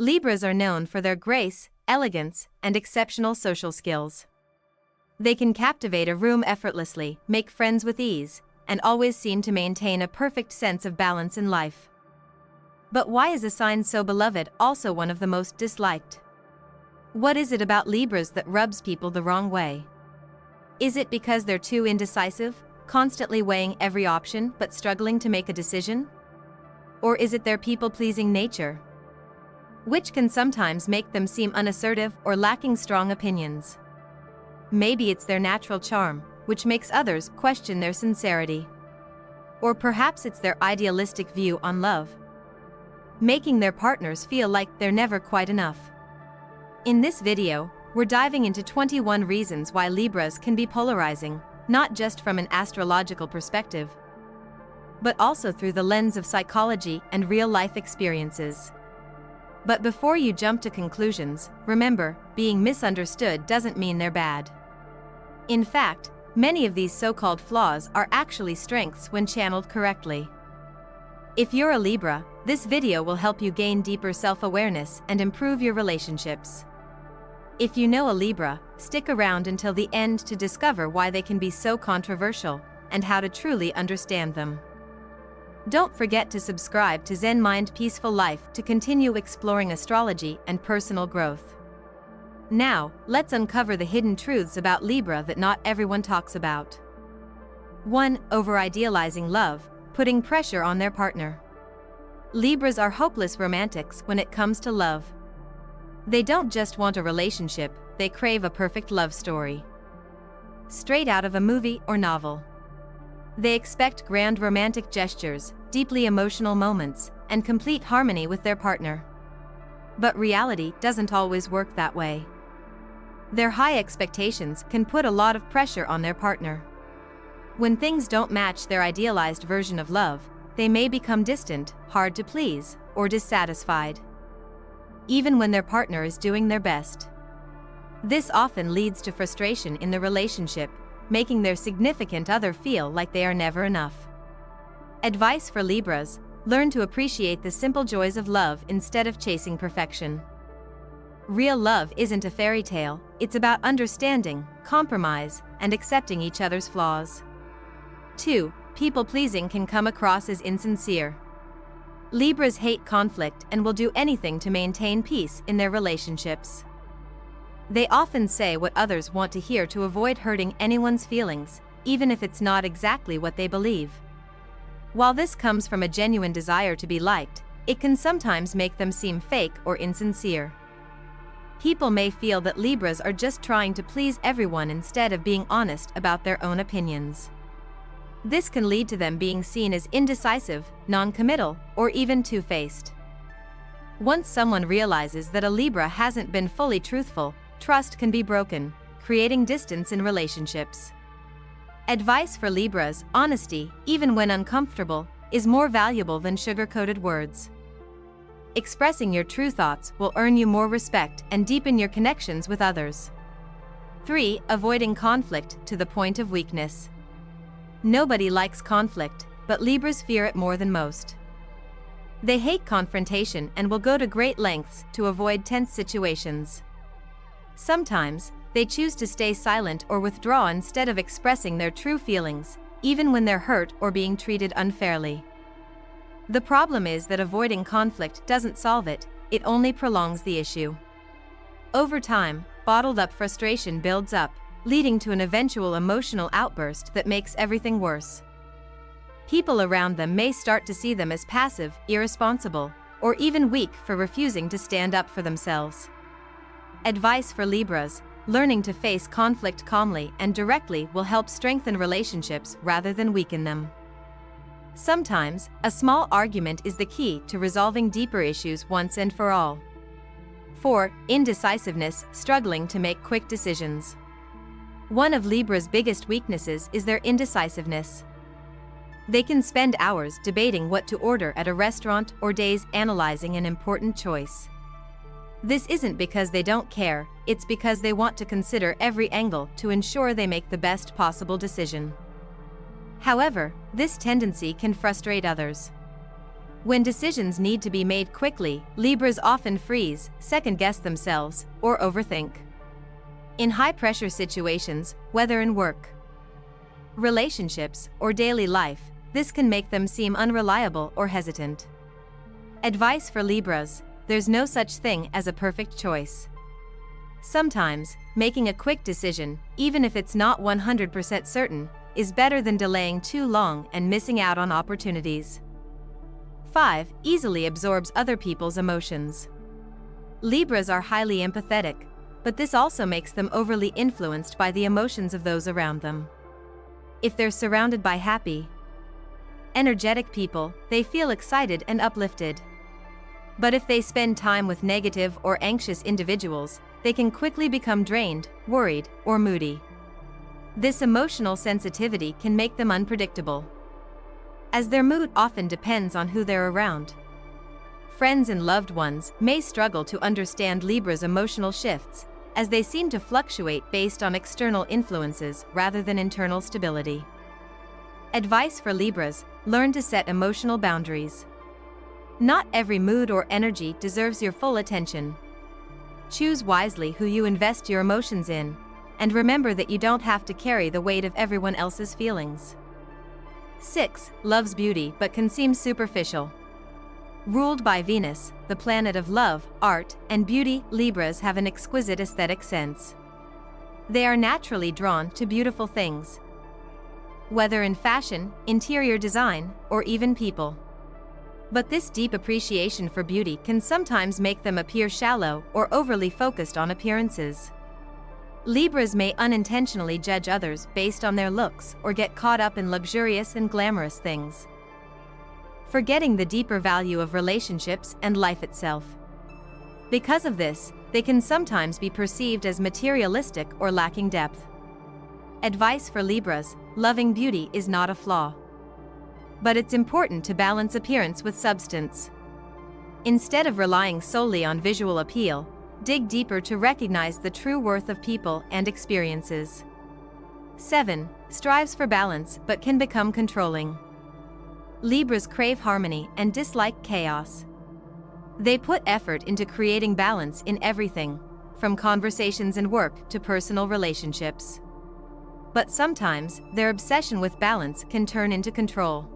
Libras are known for their grace, elegance, and exceptional social skills. They can captivate a room effortlessly, make friends with ease, and always seem to maintain a perfect sense of balance in life. But why is a sign so beloved also one of the most disliked? What is it about Libras that rubs people the wrong way? Is it because they're too indecisive, constantly weighing every option but struggling to make a decision? Or is it their people-pleasing nature, which can sometimes make them seem unassertive or lacking strong opinions? Maybe it's their natural charm, which makes others question their sincerity. Or perhaps it's their idealistic view on love, making their partners feel like they're never quite enough. In this video, we're diving into 21 reasons why Libras can be polarizing, not just from an astrological perspective, but also through the lens of psychology and real-life experiences. But before you jump to conclusions, remember, being misunderstood doesn't mean they're bad. In fact, many of these so-called flaws are actually strengths when channeled correctly. If you're a Libra, this video will help you gain deeper self-awareness and improve your relationships. If you know a Libra, stick around until the end to discover why they can be so controversial and how to truly understand them. Don't forget to subscribe to Zen Mind Peaceful Life to continue exploring astrology and personal growth. Now, let's uncover the hidden truths about Libra that not everyone talks about. 1. Over-idealizing love, putting pressure on their partner. Libras are hopeless romantics when it comes to love. They don't just want a relationship, they crave a perfect love story, straight out of a movie or novel. They expect grand romantic gestures, deeply emotional moments, and complete harmony with their partner. But reality doesn't always work that way. Their high expectations can put a lot of pressure on their partner. When things don't match their idealized version of love, they may become distant, hard to please, or dissatisfied, even when their partner is doing their best. This often leads to frustration in the relationship, making their significant other feel like they are never enough. Advice for Libras: learn to appreciate the simple joys of love instead of chasing perfection. Real love isn't a fairy tale, it's about understanding, compromise, and accepting each other's flaws. 2. People-pleasing can come across as insincere. Libras hate conflict and will do anything to maintain peace in their relationships. They often say what others want to hear to avoid hurting anyone's feelings, even if it's not exactly what they believe. While this comes from a genuine desire to be liked, it can sometimes make them seem fake or insincere. People may feel that Libras are just trying to please everyone instead of being honest about their own opinions. This can lead to them being seen as indecisive, non-committal, or even two-faced. Once someone realizes that a Libra hasn't been fully truthful, trust can be broken, creating distance in relationships. Advice for Libras: honesty, even when uncomfortable, is more valuable than sugar-coated words. Expressing your true thoughts will earn you more respect and deepen your connections with others. 3. Avoiding conflict to the point of weakness. Nobody likes conflict, but Libras fear it more than most. They hate confrontation and will go to great lengths to avoid tense situations. Sometimes, they choose to stay silent or withdraw instead of expressing their true feelings, even when they're hurt or being treated unfairly. The problem is that avoiding conflict doesn't solve it, it only prolongs the issue. Over time, bottled-up frustration builds up, leading to an eventual emotional outburst that makes everything worse. People around them may start to see them as passive, irresponsible, or even weak for refusing to stand up for themselves. Advice for Libras: learning to face conflict calmly and directly will help strengthen relationships rather than weaken them. Sometimes, a small argument is the key to resolving deeper issues once and for all. 4. Indecisiveness, struggling to make quick decisions. One of Libra's biggest weaknesses is their indecisiveness. They can spend hours debating what to order at a restaurant or days analyzing an important choice. This isn't because they don't care, it's because they want to consider every angle to ensure they make the best possible decision. However, this tendency can frustrate others. When decisions need to be made quickly, Libras often freeze, second-guess themselves, or overthink. In high-pressure situations, whether in work, relationships, or daily life, this can make them seem unreliable or hesitant. Advice for Libras: there's no such thing as a perfect choice. Sometimes, making a quick decision, even if it's not 100% certain, is better than delaying too long and missing out on opportunities. 5. Easily absorbs other people's emotions. Libras are highly empathetic, but this also makes them overly influenced by the emotions of those around them. If they're surrounded by happy, energetic people, they feel excited and uplifted. But if they spend time with negative or anxious individuals, they can quickly become drained, worried, or moody. This emotional sensitivity can make them unpredictable, as their mood often depends on who they're around. Friends and loved ones may struggle to understand Libra's emotional shifts, as they seem to fluctuate based on external influences rather than internal stability. Advice for Libras: learn to set emotional boundaries. Not every mood or energy deserves your full attention. Choose wisely who you invest your emotions in, and remember that you don't have to carry the weight of everyone else's feelings. 6. Loves beauty but can seem superficial. Ruled by Venus, the planet of love, art, and beauty, Libras have an exquisite aesthetic sense. They are naturally drawn to beautiful things, whether in fashion, interior design, or even people. But this deep appreciation for beauty can sometimes make them appear shallow or overly focused on appearances. Libras may unintentionally judge others based on their looks or get caught up in luxurious and glamorous things, forgetting the deeper value of relationships and life itself. Because of this, they can sometimes be perceived as materialistic or lacking depth. Advice for Libras: loving beauty is not a flaw, but it's important to balance appearance with substance. Instead of relying solely on visual appeal, dig deeper to recognize the true worth of people and experiences. 7. Strives for balance but can become controlling. Libras crave harmony and dislike chaos. They put effort into creating balance in everything, from conversations and work to personal relationships. But sometimes, their obsession with balance can turn into control.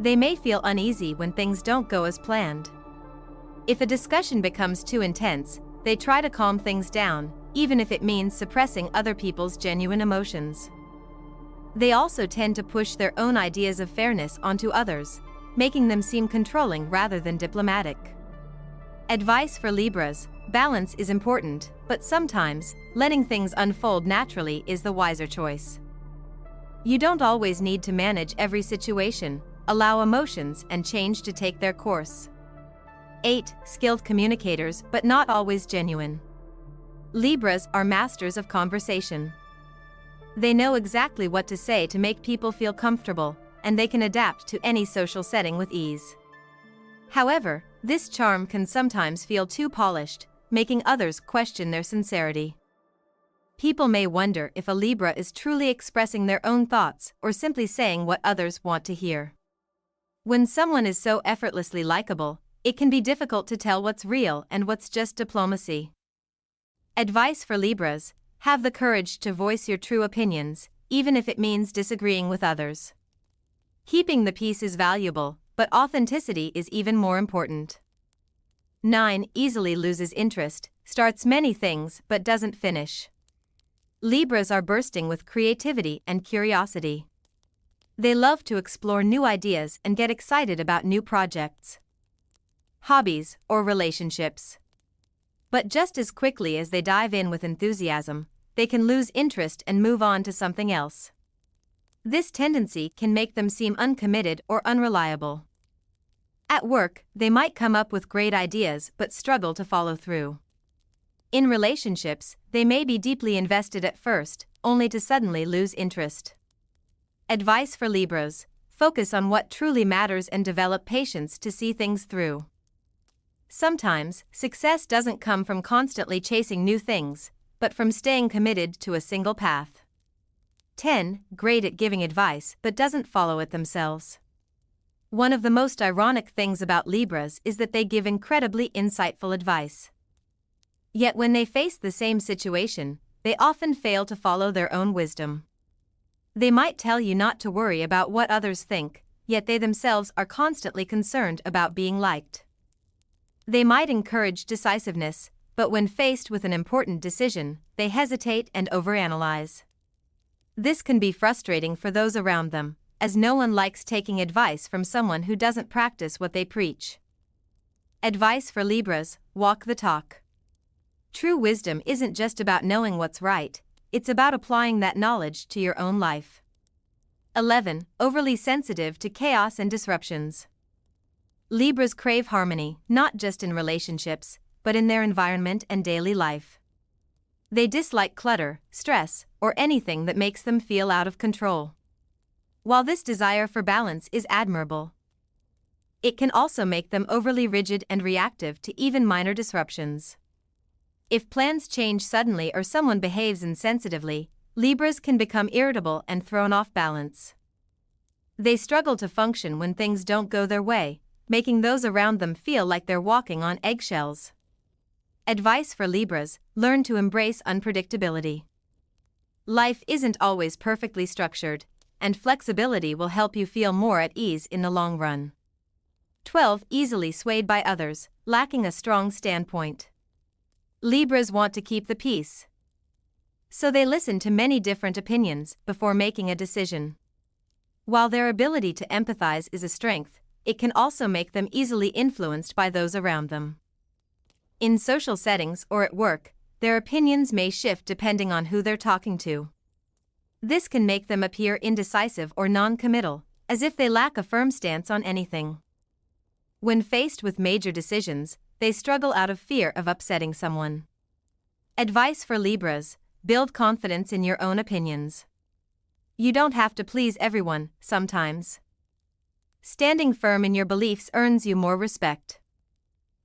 They may feel uneasy when things don't go as planned. If a discussion becomes too intense, they try to calm things down, even if it means suppressing other people's genuine emotions. They also tend to push their own ideas of fairness onto others, making them seem controlling rather than diplomatic. Advice for Libras: balance is important, but sometimes, letting things unfold naturally is the wiser choice. You don't always need to manage every situation. Allow emotions and change to take their course. 8. Skilled communicators but not always genuine. Libras are masters of conversation. They know exactly what to say to make people feel comfortable, and they can adapt to any social setting with ease. However, this charm can sometimes feel too polished, making others question their sincerity. People may wonder if a Libra is truly expressing their own thoughts or simply saying what others want to hear. When someone is so effortlessly likable, it can be difficult to tell what's real and what's just diplomacy. Advice for Libras: have the courage to voice your true opinions, even if it means disagreeing with others. Keeping the peace is valuable, but authenticity is even more important. 9. Easily loses interest, starts many things but doesn't finish. Libras are bursting with creativity and curiosity. They love to explore new ideas and get excited about new projects, hobbies, or relationships. But just as quickly as they dive in with enthusiasm, they can lose interest and move on to something else. This tendency can make them seem uncommitted or unreliable. At work, they might come up with great ideas but struggle to follow through. In relationships, they may be deeply invested at first, only to suddenly lose interest. Advice for Libras: focus on what truly matters and develop patience to see things through. Sometimes, success doesn't come from constantly chasing new things, but from staying committed to a single path. 10. Great at giving advice but doesn't follow it themselves. One of the most ironic things about Libras is that they give incredibly insightful advice. Yet when they face the same situation, they often fail to follow their own wisdom. They might tell you not to worry about what others think, yet they themselves are constantly concerned about being liked. They might encourage decisiveness, but when faced with an important decision, they hesitate and overanalyze. This can be frustrating for those around them, as no one likes taking advice from someone who doesn't practice what they preach. Advice for Libras: walk the talk. True wisdom isn't just about knowing what's right, it's about applying that knowledge to your own life. 11. Overly sensitive to chaos and disruptions. Libras crave harmony, not just in relationships, but in their environment and daily life. They dislike clutter, stress, or anything that makes them feel out of control. While this desire for balance is admirable, it can also make them overly rigid and reactive to even minor disruptions. If plans change suddenly or someone behaves insensitively, Libras can become irritable and thrown off balance. They struggle to function when things don't go their way, making those around them feel like they're walking on eggshells. Advice for Libras: learn to embrace unpredictability. Life isn't always perfectly structured, and flexibility will help you feel more at ease in the long run. 12. Easily swayed by others, lacking a strong standpoint. Libras want to keep the peace, so they listen to many different opinions before making a decision. While their ability to empathize is a strength, it can also make them easily influenced by those around them. In social settings or at work, their opinions may shift depending on who they're talking to. This can make them appear indecisive or non-committal, as if they lack a firm stance on anything. When faced with major decisions, they struggle out of fear of upsetting someone. Advice for Libras: build confidence in your own opinions. You don't have to please everyone, sometimes. Standing firm in your beliefs earns you more respect.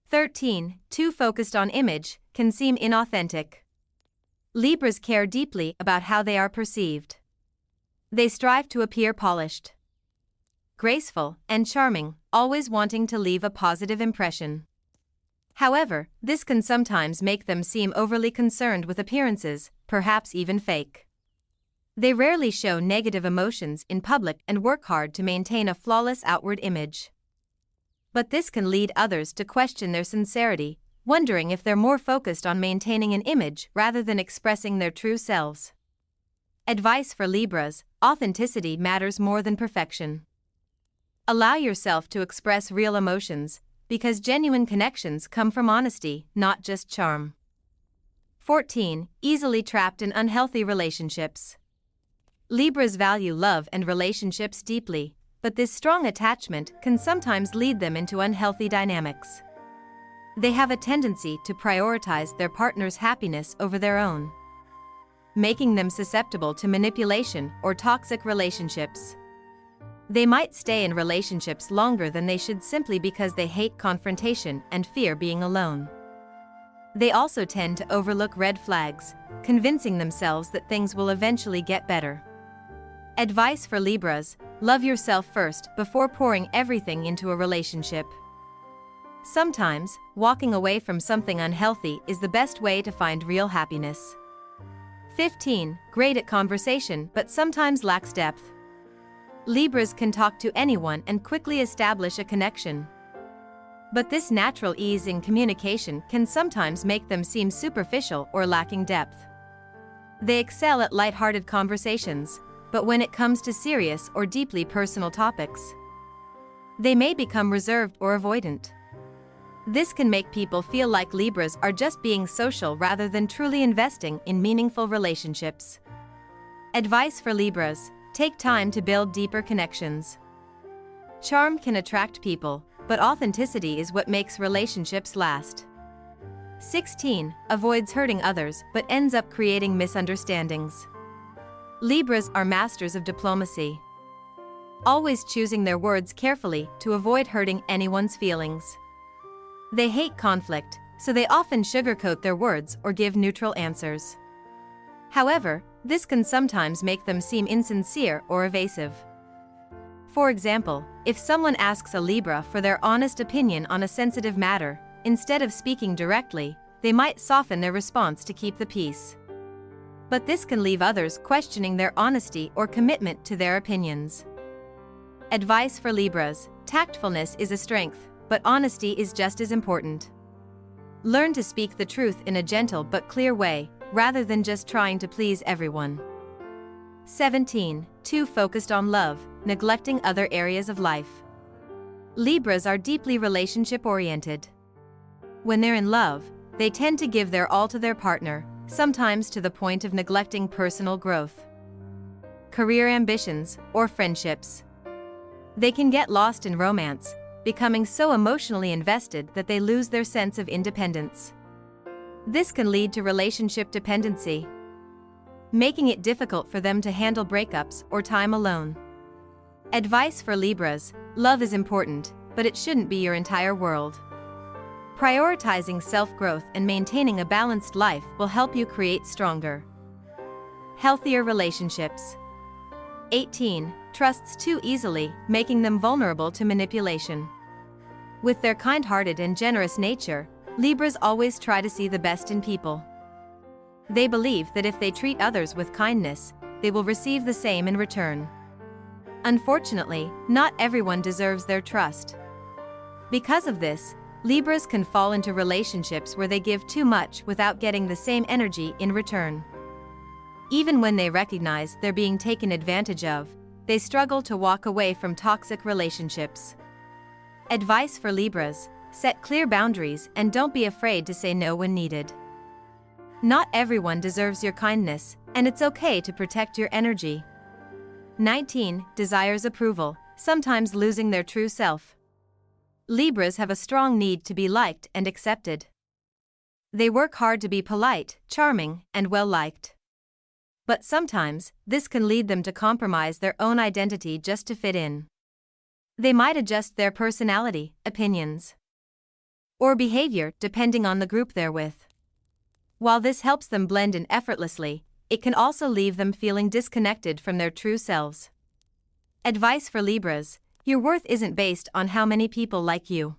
13. Too focused on image can seem inauthentic. Libras care deeply about how they are perceived. They strive to appear polished, graceful, and charming, always wanting to leave a positive impression. However, this can sometimes make them seem overly concerned with appearances, perhaps even fake. They rarely show negative emotions in public and work hard to maintain a flawless outward image. But this can lead others to question their sincerity, wondering if they're more focused on maintaining an image rather than expressing their true selves. Advice for Libras: authenticity matters more than perfection. Allow yourself to express real emotions, because genuine connections come from honesty, not just charm. 14. Easily trapped in unhealthy relationships. Libras value love and relationships deeply, but this strong attachment can sometimes lead them into unhealthy dynamics. They have a tendency to prioritize their partner's happiness over their own, making them susceptible to manipulation or toxic relationships. They might stay in relationships longer than they should simply because they hate confrontation and fear being alone. They also tend to overlook red flags, convincing themselves that things will eventually get better. Advice for Libras: love yourself first before pouring everything into a relationship. Sometimes, walking away from something unhealthy is the best way to find real happiness. 15. Great at conversation but sometimes lacks depth. Libras can talk to anyone and quickly establish a connection. But this natural ease in communication can sometimes make them seem superficial or lacking depth. They excel at lighthearted conversations, but when it comes to serious or deeply personal topics, they may become reserved or avoidant. This can make people feel like Libras are just being social rather than truly investing in meaningful relationships. Advice for Libras: take time to build deeper connections. Charm can attract people, but authenticity is what makes relationships last. 16. Avoids hurting others but ends up creating misunderstandings. Libras are masters of diplomacy, always choosing their words carefully to avoid hurting anyone's feelings. They hate conflict, so they often sugarcoat their words or give neutral answers. However, this can sometimes make them seem insincere or evasive. For example, if someone asks a Libra for their honest opinion on a sensitive matter, instead of speaking directly, they might soften their response to keep the peace. But this can leave others questioning their honesty or commitment to their opinions. Advice for Libras: tactfulness is a strength, but honesty is just as important. Learn to speak the truth in a gentle but clear way, rather than just trying to please everyone. 17. Too focused on love, neglecting other areas of life. Libras are deeply relationship-oriented. When they're in love, they tend to give their all to their partner, sometimes to the point of neglecting personal growth, career ambitions, or friendships. They can get lost in romance, becoming so emotionally invested that they lose their sense of independence. This can lead to relationship dependency, making it difficult for them to handle breakups or time alone. Advice for Libras: love is important, but it shouldn't be your entire world. Prioritizing self-growth and maintaining a balanced life will help you create stronger, healthier relationships. 18. Trusts too easily, making them vulnerable to manipulation. With their kind-hearted and generous nature, Libras always try to see the best in people. They believe that if they treat others with kindness, they will receive the same in return. Unfortunately, not everyone deserves their trust. Because of this, Libras can fall into relationships where they give too much without getting the same energy in return. Even when they recognize they're being taken advantage of, they struggle to walk away from toxic relationships. Advice for Libras: set clear boundaries and don't be afraid to say no when needed. Not everyone deserves your kindness, and it's okay to protect your energy. 19. Desires approval, sometimes losing their true self. Libras have a strong need to be liked and accepted. They work hard to be polite, charming, and well-liked. But sometimes, this can lead them to compromise their own identity just to fit in. They might adjust their personality, opinions, or behavior depending on the group they're with. While this helps them blend in effortlessly, it can also leave them feeling disconnected from their true selves. Advice for Libras: your worth isn't based on how many people like you.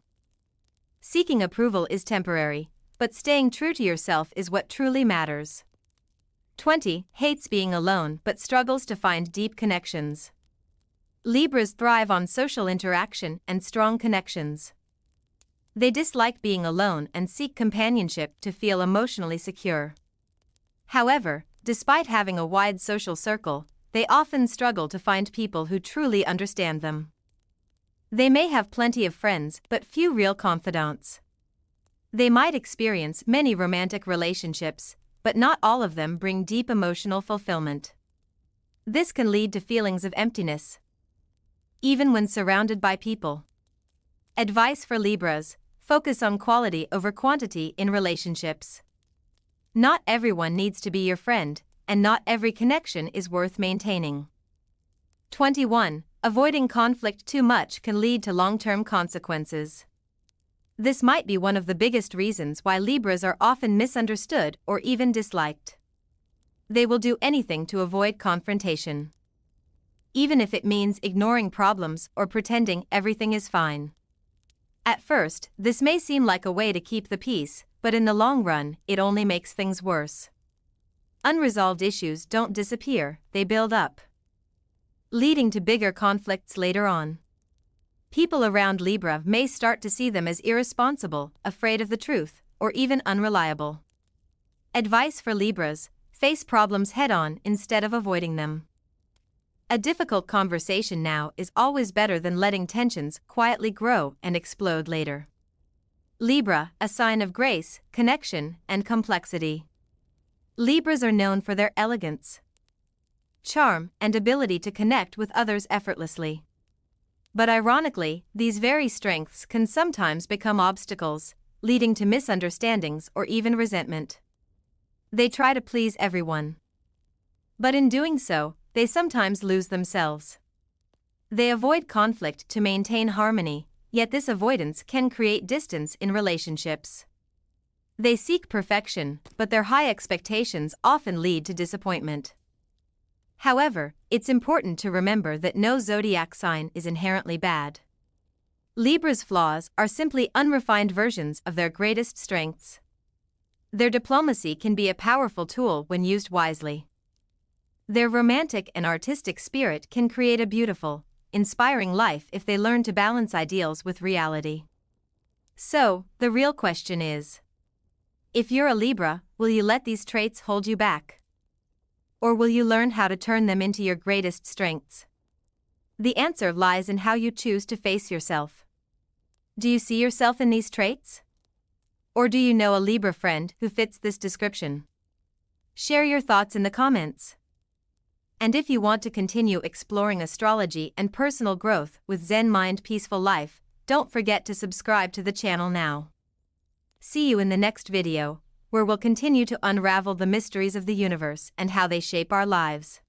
Seeking approval is temporary, but staying true to yourself is what truly matters. 20. Hates being alone but struggles to find deep connections. Libras thrive on social interaction and strong connections. They dislike being alone and seek companionship to feel emotionally secure. However, despite having a wide social circle, they often struggle to find people who truly understand them. They may have plenty of friends but few real confidants. They might experience many romantic relationships, but not all of them bring deep emotional fulfillment. This can lead to feelings of emptiness, even when surrounded by people. Advice for Libras: focus on quality over quantity in relationships. Not everyone needs to be your friend, and not every connection is worth maintaining. 21. Avoiding conflict too much can lead to long-term consequences. This might be one of the biggest reasons why Libras are often misunderstood or even disliked. They will do anything to avoid confrontation, even if it means ignoring problems or pretending everything is fine. At first, this may seem like a way to keep the peace, but in the long run, it only makes things worse. Unresolved issues don't disappear, they build up, leading to bigger conflicts later on. People around Libra may start to see them as irresponsible, afraid of the truth, or even unreliable. Advice for Libras: face problems head-on instead of avoiding them. A difficult conversation now is always better than letting tensions quietly grow and explode later. Libra, a sign of grace, connection, and complexity. Libras are known for their elegance, charm, and ability to connect with others effortlessly. But ironically, these very strengths can sometimes become obstacles, leading to misunderstandings or even resentment. They try to please everyone, but in doing so, they sometimes lose themselves. They avoid conflict to maintain harmony, yet this avoidance can create distance in relationships. They seek perfection, but their high expectations often lead to disappointment. However, it's important to remember that no zodiac sign is inherently bad. Libra's flaws are simply unrefined versions of their greatest strengths. Their diplomacy can be a powerful tool when used wisely. Their romantic and artistic spirit can create a beautiful, inspiring life if they learn to balance ideals with reality. So, the real question is: if you're a Libra, will you let these traits hold you back? Or will you learn how to turn them into your greatest strengths? The answer lies in how you choose to face yourself. Do you see yourself in these traits? Or do you know a Libra friend who fits this description? Share your thoughts in the comments. And if you want to continue exploring astrology and personal growth with Zen Mind Peaceful Life, don't forget to subscribe to the channel now. See you in the next video, where we'll continue to unravel the mysteries of the universe and how they shape our lives.